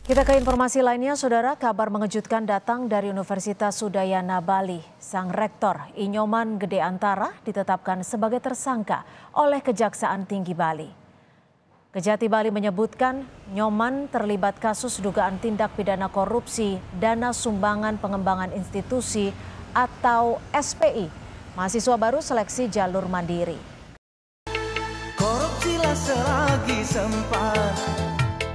Kita ke informasi lainnya, Saudara. Kabar mengejutkan datang dari Universitas Udayana Bali. Sang Rektor Inyoman Gede Antara ditetapkan sebagai tersangka oleh Kejaksaan Tinggi Bali. Kejati Bali menyebutkan Nyoman terlibat kasus dugaan tindak pidana korupsi dana sumbangan pengembangan institusi atau SPI, mahasiswa baru seleksi jalur mandiri. Korupsilah selagi sempat,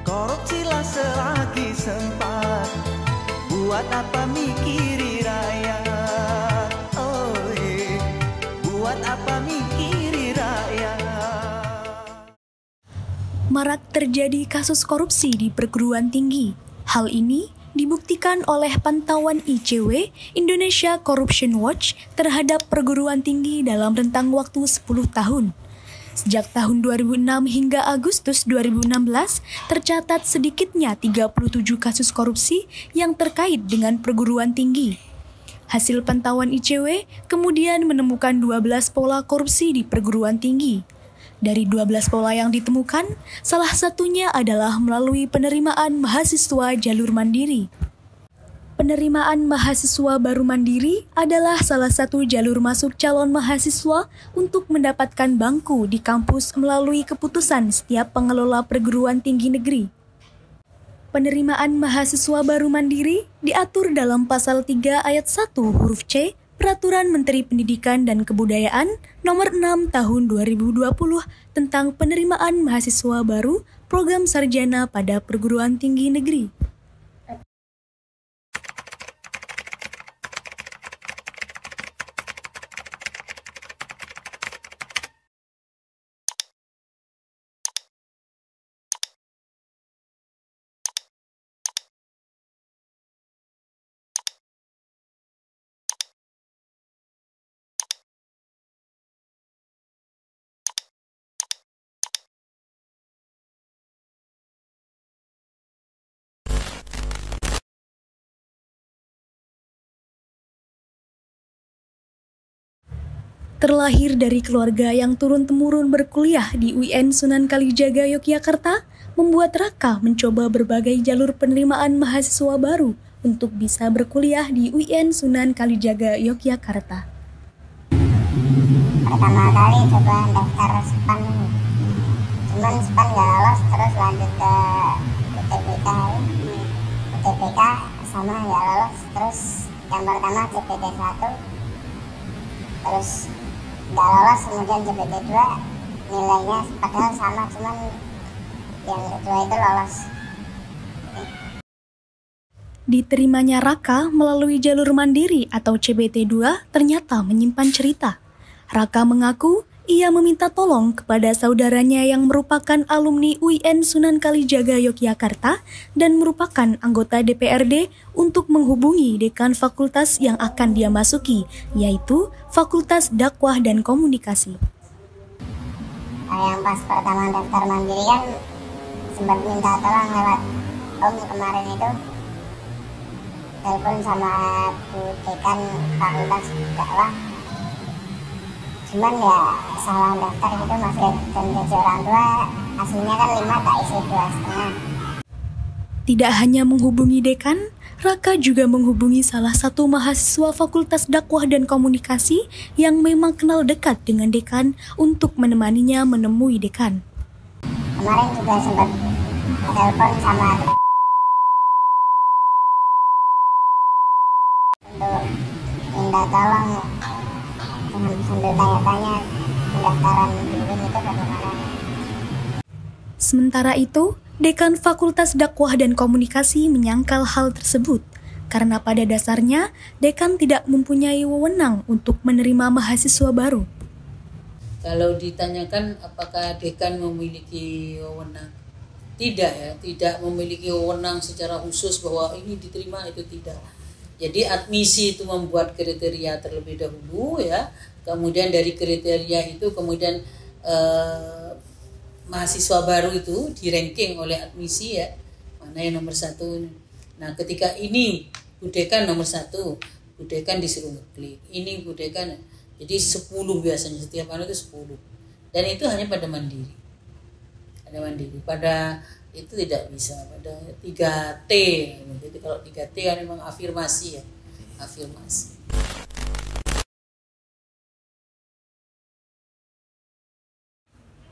korupsilah selagi sempat, buat apa mikiri rakyat, buat apa mikiri rakyat. Marak terjadi kasus korupsi di perguruan tinggi. Hal ini dibuktikan oleh pantauan ICW Indonesia Corruption Watch terhadap perguruan tinggi dalam rentang waktu 10 tahun. Sejak tahun 2006 hingga Agustus 2016, tercatat sedikitnya 37 kasus korupsi yang terkait dengan perguruan tinggi. Hasil pantauan ICW kemudian menemukan 12 pola korupsi di perguruan tinggi. Dari 12 pola yang ditemukan, salah satunya adalah melalui penerimaan mahasiswa jalur mandiri. Penerimaan mahasiswa baru mandiri adalah salah satu jalur masuk calon mahasiswa untuk mendapatkan bangku di kampus melalui keputusan setiap pengelola perguruan tinggi negeri. Penerimaan mahasiswa baru mandiri diatur dalam pasal 3 ayat 1 huruf C Peraturan Menteri Pendidikan dan Kebudayaan Nomor 6 Tahun 2020 tentang penerimaan mahasiswa baru program sarjana pada perguruan tinggi negeri. Terlahir dari keluarga yang turun-temurun berkuliah di UIN Sunan Kalijaga, Yogyakarta, membuat Raka mencoba berbagai jalur penerimaan mahasiswa baru untuk bisa berkuliah di UIN Sunan Kalijaga, Yogyakarta. Pertama kali coba daftar SPAN, cuman SPAN nggak lolos, terus lanjut ke UTBK sama nggak lolos, terus yang pertama CPT 1, terus nggak lolos, kemudian CPT 2 nilainya padahal sama, cuman yang kedua itu lolos. Diterimanya Raka melalui jalur mandiri atau CPT 2 ternyata menyimpan cerita. Raka mengaku ia meminta tolong kepada saudaranya yang merupakan alumni UIN Sunan Kalijaga Yogyakarta dan merupakan anggota DPRD untuk menghubungi dekan fakultas yang akan dia masuki, yaitu Fakultas Dakwah dan Komunikasi. Yang pas pertama daftar mandiri kan sempat minta tolong lewat Om kemarin itu, telepon sama Bu Dekan Fakultas Dakwah. Cuman ya salah daftar gitu Mas, dan gaji orang tua aslinya kan 5 tak isi 2,5. Tidak hanya menghubungi dekan, Raka juga menghubungi salah satu mahasiswa Fakultas Dakwah dan Komunikasi yang memang kenal dekat dengan dekan untuk menemaninya menemui dekan. Kemarin juga sempat telepon sama untuk minta tolong sambil tanya-tanya pendaftaran BIM itu bagaimana. Sementara itu, Dekan Fakultas Dakwah dan Komunikasi menyangkal hal tersebut karena pada dasarnya dekan tidak mempunyai wewenang untuk menerima mahasiswa baru. Kalau ditanyakan apakah dekan memiliki wewenang, tidak ya, tidak memiliki wewenang secara khusus bahwa ini diterima itu tidak. Jadi admisi itu membuat kriteria terlebih dahulu ya, kemudian dari kriteria itu kemudian mahasiswa baru itu di-ranking oleh admisi ya, mana yang nomor 1. Nah ketika ini Bu Dekan nomor 1, Bu Dekan disuruh ngeklik, ini Bu Dekan, jadi 10 biasanya, setiap anak itu 10. Dan itu hanya pada mandiri. Pada mandiri. Pada itu tidak bisa pada 3T. Jadi kalau 3T kan memang afirmasi ya, afirmasi.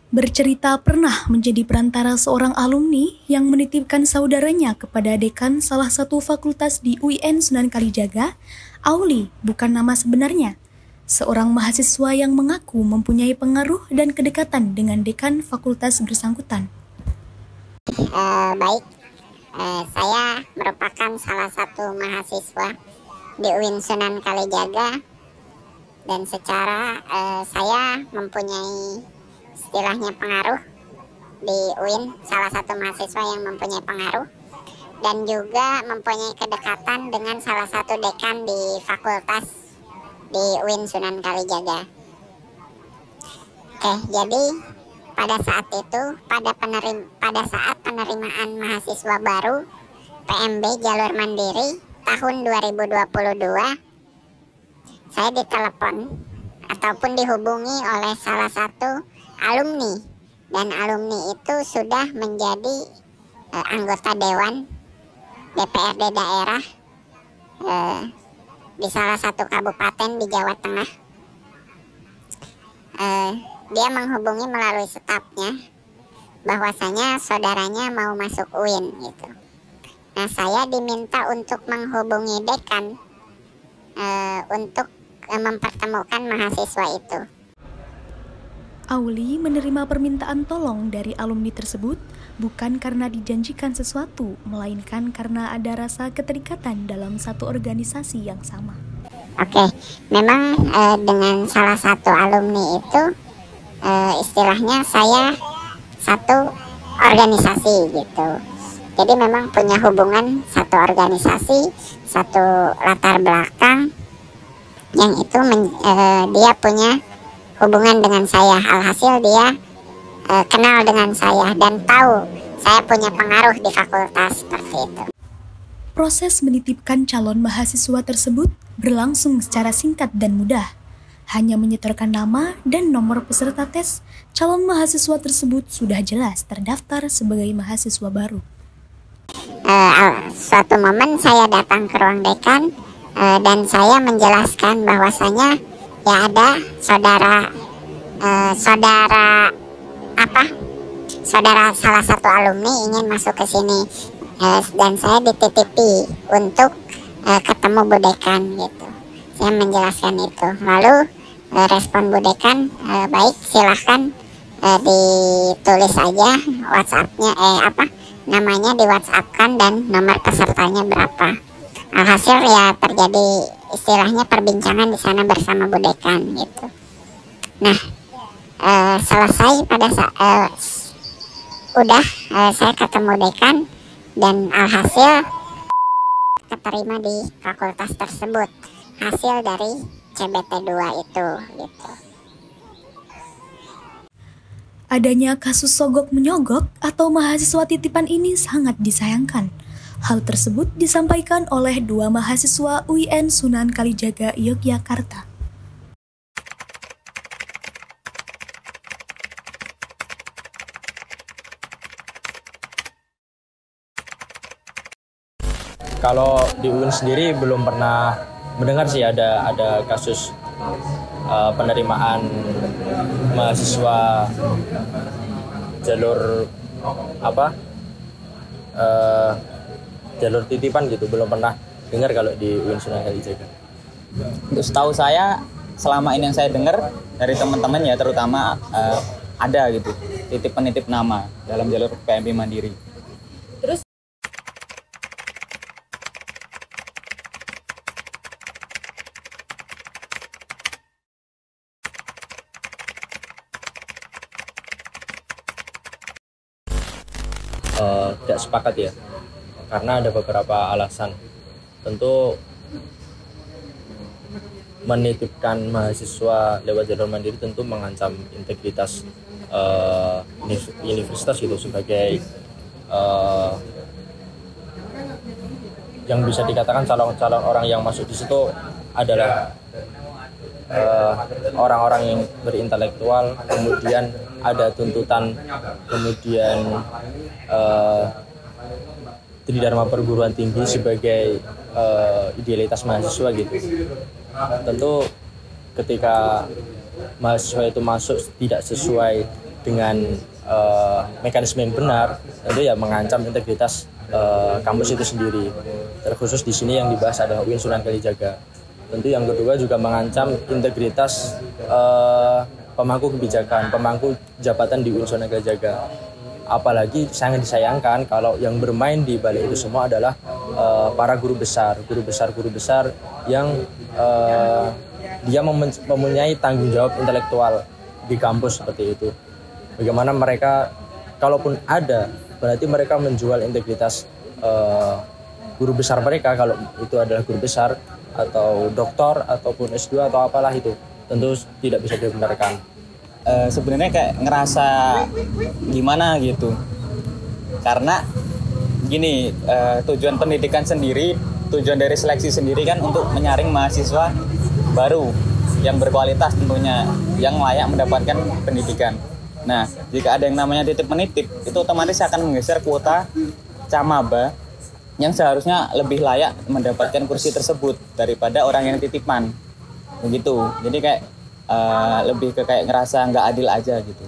Bercerita pernah menjadi perantara seorang alumni yang menitipkan saudaranya kepada dekan salah satu fakultas di UIN Sunan Kalijaga, Auli bukan nama sebenarnya. Seorang mahasiswa yang mengaku mempunyai pengaruh dan kedekatan dengan dekan fakultas bersangkutan. Baik, saya merupakan salah satu mahasiswa di UIN Sunan Kalijaga dan secara saya mempunyai istilahnya pengaruh di UIN, salah satu mahasiswa yang mempunyai pengaruh dan juga mempunyai kedekatan dengan salah satu dekan di fakultas di UIN Sunan Kalijaga. Oke, jadi pada saat itu, pada saat penerimaan mahasiswa baru PMB jalur mandiri tahun 2022, saya ditelepon ataupun dihubungi oleh salah satu alumni, dan alumni itu sudah menjadi anggota dewan DPRD daerah di salah satu kabupaten di Jawa Tengah. Dia menghubungi melalui stafnya bahwasanya saudaranya mau masuk UIN gitu. Nah, saya diminta untuk menghubungi dekan untuk mempertemukan mahasiswa itu. Auli menerima permintaan tolong dari alumni tersebut bukan karena dijanjikan sesuatu, melainkan karena ada rasa keterikatan dalam satu organisasi yang sama. Oke, memang dengan salah satu alumni itu istilahnya saya satu organisasi gitu. Jadi memang punya hubungan satu organisasi, satu latar belakang yang itu dia punya hubungan dengan saya. Alhasil dia kenal dengan saya dan tahu saya punya pengaruh di fakultas seperti itu. Proses menitipkan calon mahasiswa tersebut berlangsung secara singkat dan mudah. Hanya menyetorkan nama dan nomor peserta tes, calon mahasiswa tersebut sudah jelas terdaftar sebagai mahasiswa baru. Suatu momen saya datang ke ruang dekan dan saya menjelaskan bahwasanya ya ada saudara salah satu alumni ingin masuk ke sini dan saya dititipi untuk ketemu Bu Dekan gitu. Saya menjelaskan itu. Lalu respon Bu Dekan, baik silahkan ditulis aja WhatsApp-nya namanya di WhatsApp-kan dan nomor pesertanya berapa. Alhasil ya terjadi istilahnya perbincangan di sana bersama Bu Dekan gitu. Nah, selesai pada saat saya ketemu dekan dan alhasil keterima di fakultas tersebut, hasil dari CBT 2 itu gitu. Adanya kasus sogok menyogok atau mahasiswa titipan ini sangat disayangkan. Hal tersebut disampaikan oleh dua mahasiswa UIN Sunan Kalijaga, Yogyakarta. Kalau di UIN sendiri belum pernah mendengar sih ada kasus penerimaan mahasiswa jalur jalur titipan gitu, belum pernah dengar kalau di UIN Sunan Kalijaga. Untuk setahu saya, selama ini yang saya dengar dari teman-teman ya terutama ada gitu penitip nama dalam jalur PMB mandiri. Terus tidak sepakat ya, karena ada beberapa alasan. Tentu menitipkan mahasiswa lewat jalur mandiri tentu mengancam integritas universitas gitu, sebagai yang bisa dikatakan calon orang yang masuk di situ adalah orang-orang yang berintelektual, kemudian ada tuntutan, kemudian Tridharma perguruan tinggi sebagai idealitas mahasiswa gitu. Tentu ketika mahasiswa itu masuk tidak sesuai dengan mekanisme yang benar, tentu ya mengancam integritas kampus itu sendiri. Terkhusus di sini yang dibahas adalah UIN Sunan Kalijaga. Tentu yang kedua juga mengancam integritas pemangku kebijakan, pemangku jabatan di UIN Sunan Kalijaga. Apalagi sangat disayangkan kalau yang bermain di balik itu semua adalah para guru besar yang dia mempunyai tanggung jawab intelektual di kampus seperti itu. Bagaimana mereka, kalaupun ada, berarti mereka menjual integritas guru besar mereka, kalau itu adalah guru besar atau doktor ataupun S2 atau apalah itu, tentu tidak bisa dibenarkan. Sebenarnya kayak ngerasa gimana gitu, karena gini, tujuan pendidikan sendiri, tujuan dari seleksi sendiri kan untuk menyaring mahasiswa baru yang berkualitas tentunya, yang layak mendapatkan pendidikan. Nah, jika ada yang namanya titip menitip, itu otomatis akan menggeser kuota camaba yang seharusnya lebih layak mendapatkan kursi tersebut daripada orang yang titipan begitu. Jadi kayak lebih ke kayak ngerasa nggak adil aja gitu.